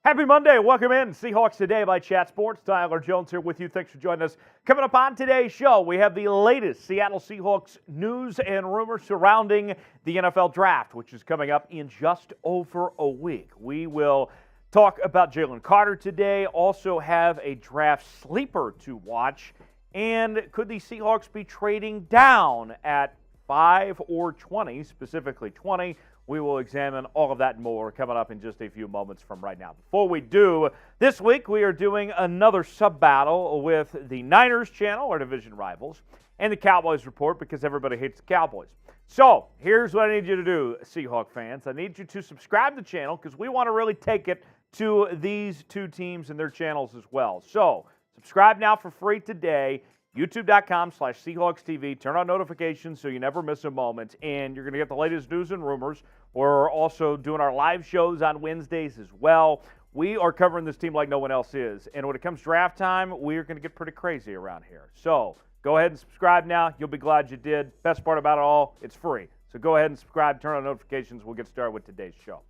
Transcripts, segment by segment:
Happy Monday. Welcome in. Seahawks Today by Chat Sports. Tyler Jones here with you. Thanks for joining us. Coming up on today's show, we have the latest Seattle Seahawks news and rumors surrounding the NFL Draft, which is coming up in just over a week. We will talk about Jalen Carter today, also have a draft sleeper to watch, and could the Seahawks be trading down at 5 or 20, specifically 20? We will examine all of that and more coming up in just a few moments from right now. Before we do, this week we are doing another sub-battle with the Niners channel, our division rivals, and the Cowboys report because everybody hates the Cowboys. So, here's what I need you to do, Seahawk fans. I need you to subscribe to the channel because we want to really take it to these two teams and their channels as well. So, subscribe now for free today. YouTube.com/SeahawksTV. Turn on notifications so you never miss a moment, and you're going to get the latest news and rumors. We're also doing our live shows on Wednesdays as well. We are covering this team like no one else is, and when it comes draft time, we're going to get pretty crazy around here. So go ahead and subscribe now. You'll be glad you did. Best part about it all, it's free. So go ahead and subscribe, turn on notifications. We'll get started with today's show.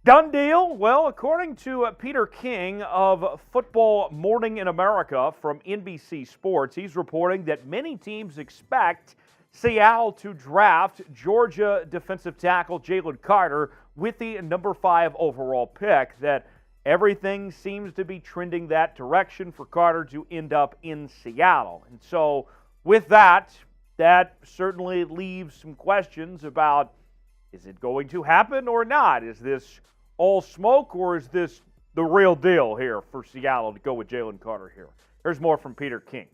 Done deal? Well, according to Peter King of Football Morning in America from NBC Sports, he's reporting that many teams expect Seattle to draft Georgia defensive tackle Jalen Carter with the number 5 overall pick, that everything seems to be trending that direction for Carter to end up in Seattle. And so with that certainly leaves some questions about, is it going to happen or not? Is this all smoke, or is this the real deal here for Seattle to go with Jalen Carter here? Here's more from Peter King.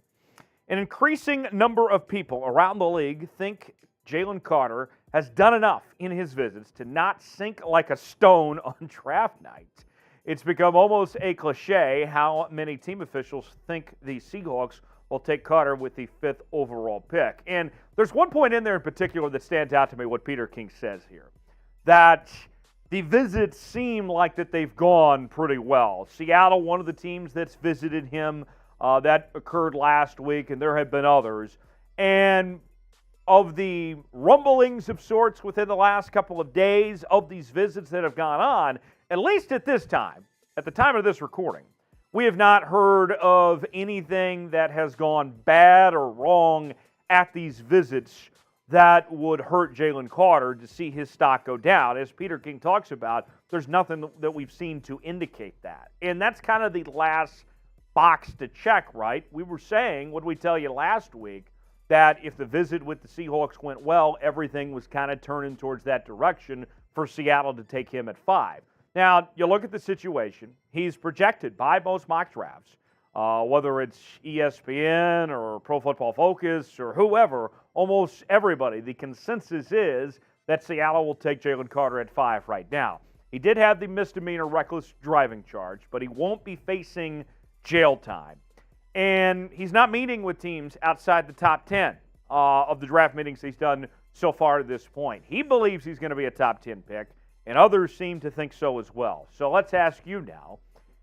An increasing number of people around the league think Jalen Carter has done enough in his visits to not sink like a stone on draft night. It's become almost a cliche how many team officials think the Seahawks will take Carter with the 5th overall pick. And there's one point in there in particular that stands out to me, what Peter King says here, that the visits seem like that they've gone pretty well. Seattle, one of the teams that's visited him, that occurred last week, and there have been others. And of the rumblings of sorts within the last couple of days of these visits that have gone on, at least at this time, at the time of this recording, we have not heard of anything that has gone bad or wrong at these visits that would hurt Jalen Carter to see his stock go down. As Peter King talks about, there's nothing that we've seen to indicate that. And that's kind of the last box to check, right? We were saying, what did we tell you last week, that if the visit with the Seahawks went well, everything was kind of turning towards that direction for Seattle to take him at 5. Now, you look at the situation. He's projected by most mock drafts, whether it's ESPN or Pro Football Focus or whoever, almost everybody, the consensus is that Seattle will take Jalen Carter at 5 right now. He did have the misdemeanor reckless driving charge, but he won't be facing jail time. And he's not meeting with teams outside the top 10 of the draft meetings he's done so far at this point. He believes he's going to be a top 10 pick, and others seem to think so as well. So let's ask you now,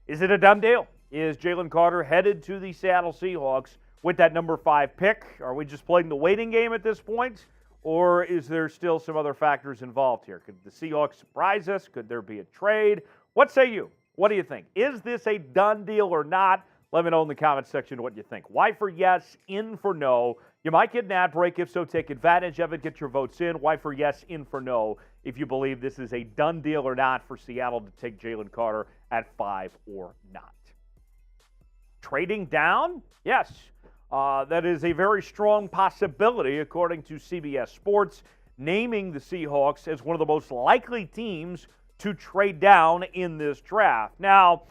is it a done deal? Is Jalen Carter headed to the Seattle Seahawks with that number 5 pick? Are we just playing the waiting game at this point? Or is there still some other factors involved here? Could the Seahawks surprise us? Could there be a trade? What say you? What do you think? Is this a done deal or not? Let me know in the comments section what you think. Y for yes, in for no. You might get an ad break. If so, take advantage of it. Get your votes in. Y for yes, in for no, if you believe this is a done deal or not for Seattle to take Jalen Carter at 5 or not. Trading down? Yes. That is a very strong possibility, according to CBS Sports, naming the Seahawks as one of the most likely teams to trade down in this draft. Now,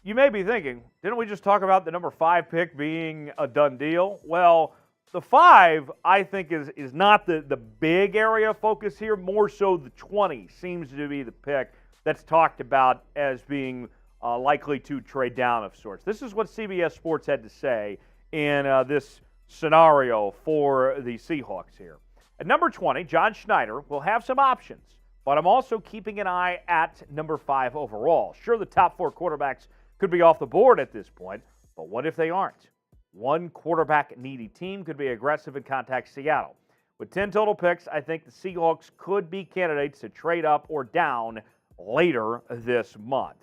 you may be thinking, didn't we just talk about the number 5 pick being a done deal? Well, the 5, I think, is not the big area of focus here. More so the 20 seems to be the pick that's talked about as being likely to trade down of sorts. This is what CBS Sports had to say in this scenario for the Seahawks here. At number 20, John Schneider will have some options, but I'm also keeping an eye at number 5 overall. Sure, the top 4 quarterbacks could be off the board at this point, but what if they aren't? One quarterback-needy team could be aggressive and contact Seattle. With 10 total picks, I think the Seahawks could be candidates to trade up or down later this month.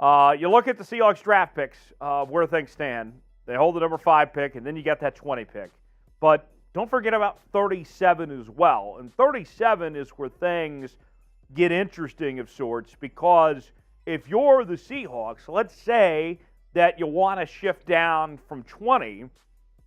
You look at the Seahawks draft picks, where things stand. They hold the number 5 pick, and then you got that 20 pick. But don't forget about 37 as well. And 37 is where things get interesting of sorts, because if you're the Seahawks, let's say that you want to shift down from 20,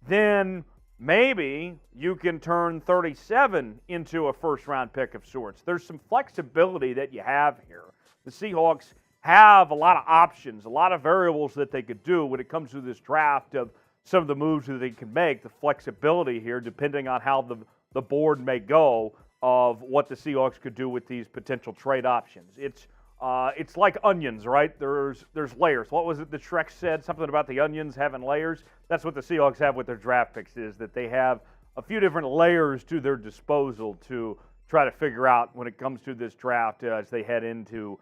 then maybe you can turn 37 into a first-round pick of sorts. There's some flexibility that you have here. The Seahawks have a lot of options, a lot of variables that they could do when it comes to this draft of some of the moves that they can make, the flexibility here depending on how the board may go of what the Seahawks could do with these potential trade options. It's like onions, right? There's layers. What was it that Shrek said? Something about the onions having layers? That's what the Seahawks have with their draft picks, is that they have a few different layers to their disposal to try to figure out when it comes to this draft as they head into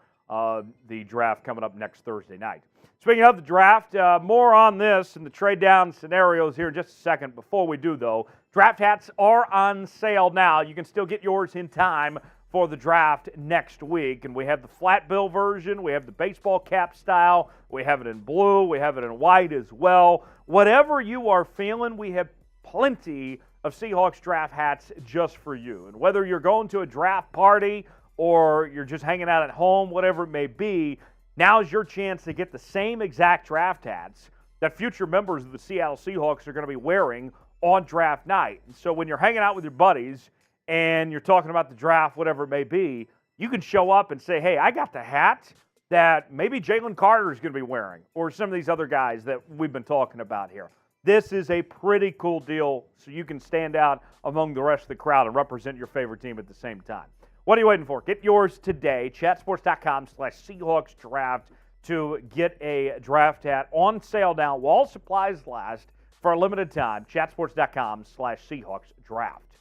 the draft coming up next Thursday night. Speaking of the draft, more on this and the trade down scenarios here in just a second. Before we do, though, draft hats are on sale now. You can still get yours in time for the draft next week. And we have the flat bill version. We have the baseball cap style. We have it in blue. We have it in white as well. Whatever you are feeling, we have plenty of Seahawks draft hats just for you. And whether you're going to a draft party or you're just hanging out at home, whatever it may be, now's your chance to get the same exact draft hats that future members of the Seattle Seahawks are going to be wearing on draft night. And so when you're hanging out with your buddies and you're talking about the draft, whatever it may be, you can show up and say, hey, I got the hat that maybe Jalen Carter is going to be wearing, or some of these other guys that we've been talking about here. This is a pretty cool deal, so you can stand out among the rest of the crowd and represent your favorite team at the same time. What are you waiting for? Get yours today. Chatsports.com/Seahawks Draft to get a draft hat on sale now while supplies last for a limited time. Chatsports.com/Seahawks Draft.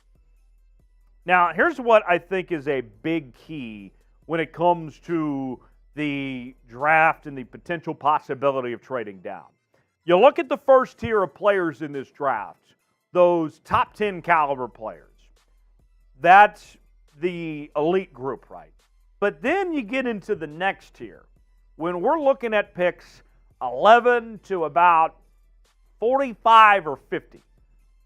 Now, here's what I think is a big key when it comes to the draft and the potential possibility of trading down. You look at the first tier of players in this draft, those top 10 caliber players. That's the elite group, right? But then you get into the next tier. When we're looking at picks 11 to about 45 or 50,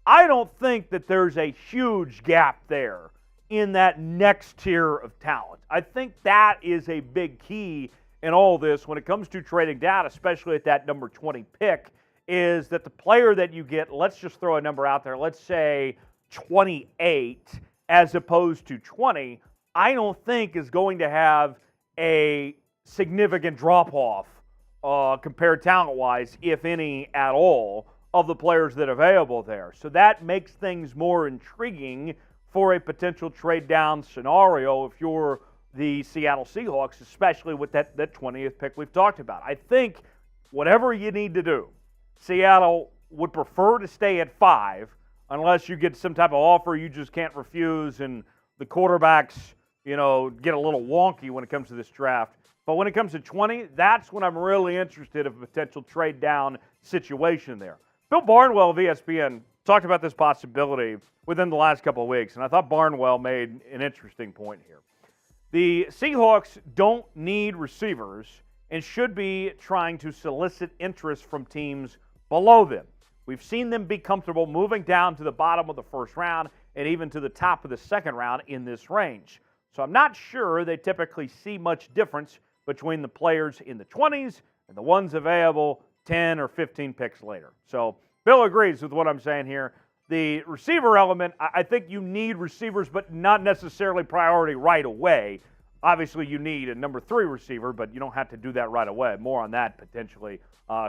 I don't think that there's a huge gap there in that next tier of talent. I think that is a big key in all this when it comes to trading down, especially at that number 20 pick, is that the player that you get, let's just throw a number out there, let's say 28 as opposed to 20, I don't think is going to have a significant drop-off compared talent-wise, if any at all, of the players that are available there. So that makes things more intriguing for a potential trade-down scenario if you're the Seattle Seahawks, especially with that 20th pick we've talked about. I think whatever you need to do, Seattle would prefer to stay at 5 unless you get some type of offer you just can't refuse and the quarterbacks, get a little wonky when it comes to this draft. But when it comes to 20, that's when I'm really interested in a potential trade-down situation there. Bill Barnwell of ESPN talked about this possibility within the last couple of weeks, and I thought Barnwell made an interesting point here. The Seahawks don't need receivers and should be trying to solicit interest from teams below them. We've seen them be comfortable moving down to the bottom of the first round and even to the top of the second round in this range. So I'm not sure they typically see much difference between the players in the 20s and the ones available 10 or 15 picks later. So Bill agrees with what I'm saying here. The receiver element, I think you need receivers, but not necessarily priority right away. Obviously, you need a number 3 receiver, but you don't have to do that right away. More on that potentially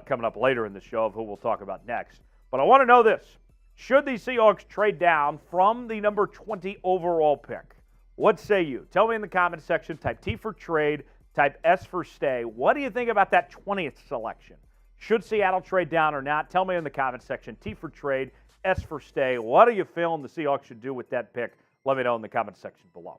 coming up later in the show, of who we'll talk about next. But I want to know this. Should the Seahawks trade down from the number 20 overall pick? What say you? Tell me in the comment section. Type T for trade, type S for stay. What do you think about that 20th selection? Should Seattle trade down or not? Tell me in the comment section. T for trade, S for stay. What are you feeling the Seahawks should do with that pick? Let me know in the comment section below.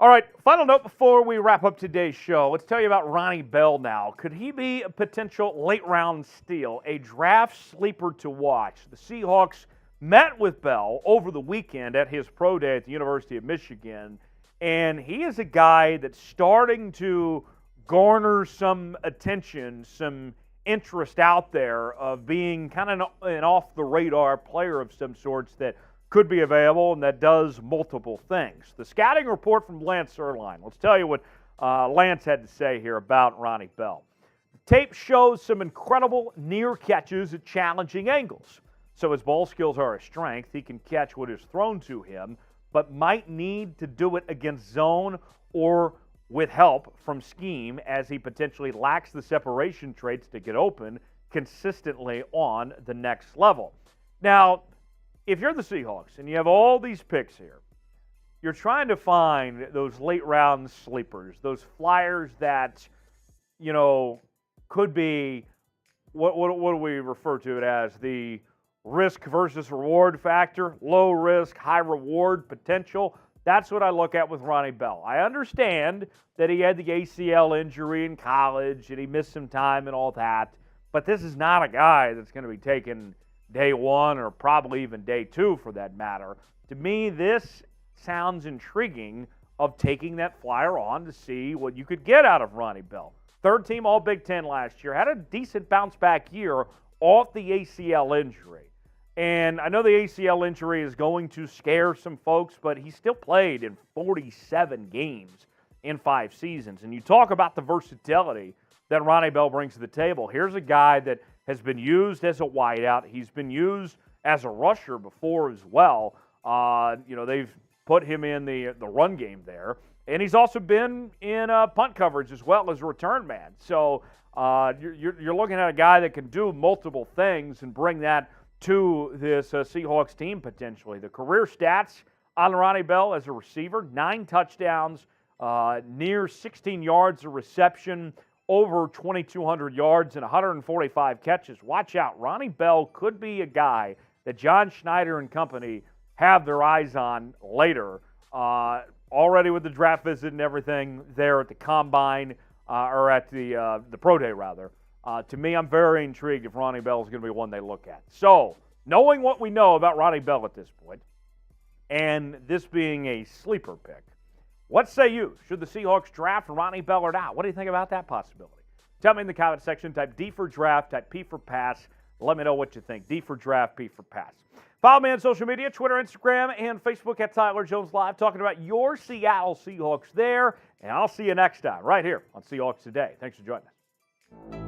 All right, final note before we wrap up today's show. Let's tell you about Ronnie Bell now. Could he be a potential late-round steal, a draft sleeper to watch? The Seahawks met with Bell over the weekend at his pro day at the University of Michigan, and he is a guy that's starting to garner some attention, some interest out there of being kind of an off-the-radar player of some sorts that could be available and that does multiple things. The scouting report from Lance Erline. Let's tell you what Lance had to say here about Ronnie Bell. The tape shows some incredible near catches at challenging angles. So his ball skills are a strength. He can catch what is thrown to him, but might need to do it against zone or with help from scheme, as he potentially lacks the separation traits to get open consistently on the next level. Now, if you're the Seahawks and you have all these picks here, you're trying to find those late round sleepers, those flyers that, you know, could be, what do we refer to it as? The risk versus reward factor, low risk, high reward potential. That's what I look at with Ronnie Bell. I understand that he had the ACL injury in college and he missed some time and all that, but this is not a guy that's going to be taken day one or probably even day two for that matter. To me, this sounds intriguing of taking that flyer on to see what you could get out of Ronnie Bell. Third team All Big Ten last year, had a decent bounce back year off the ACL injury. And I know the ACL injury is going to scare some folks, but he still played in 47 games in 5 seasons. And you talk about the versatility that Ronnie Bell brings to the table. Here's a guy that has been used as a wideout. He's been used as a rusher before as well. They've put him in the run game there. And he's also been in punt coverage as well as a return man. So you're looking at a guy that can do multiple things and bring that to this Seahawks team potentially. The career stats on Ronnie Bell as a receiver: 9 touchdowns, near 16 yards of reception, over 2,200 yards, and 145 catches. Watch out. Ronnie Bell could be a guy that John Schneider and company have their eyes on later, already with the draft visit and everything there at the Combine, or at the Pro Day, rather. To me, I'm very intrigued if Ronnie Bell is going to be one they look at. So, knowing what we know about Ronnie Bell at this point, and this being a sleeper pick, what say you? Should the Seahawks draft Ronnie Bell or not? What do you think about that possibility? Tell me in the comment section. Type D for draft, type P for pass. Let me know what you think. D for draft, P for pass. Follow me on social media, Twitter, Instagram, and Facebook at Tyler Jones Live, talking about your Seattle Seahawks there. And I'll see you next time right here on Seahawks Today. Thanks for joining us.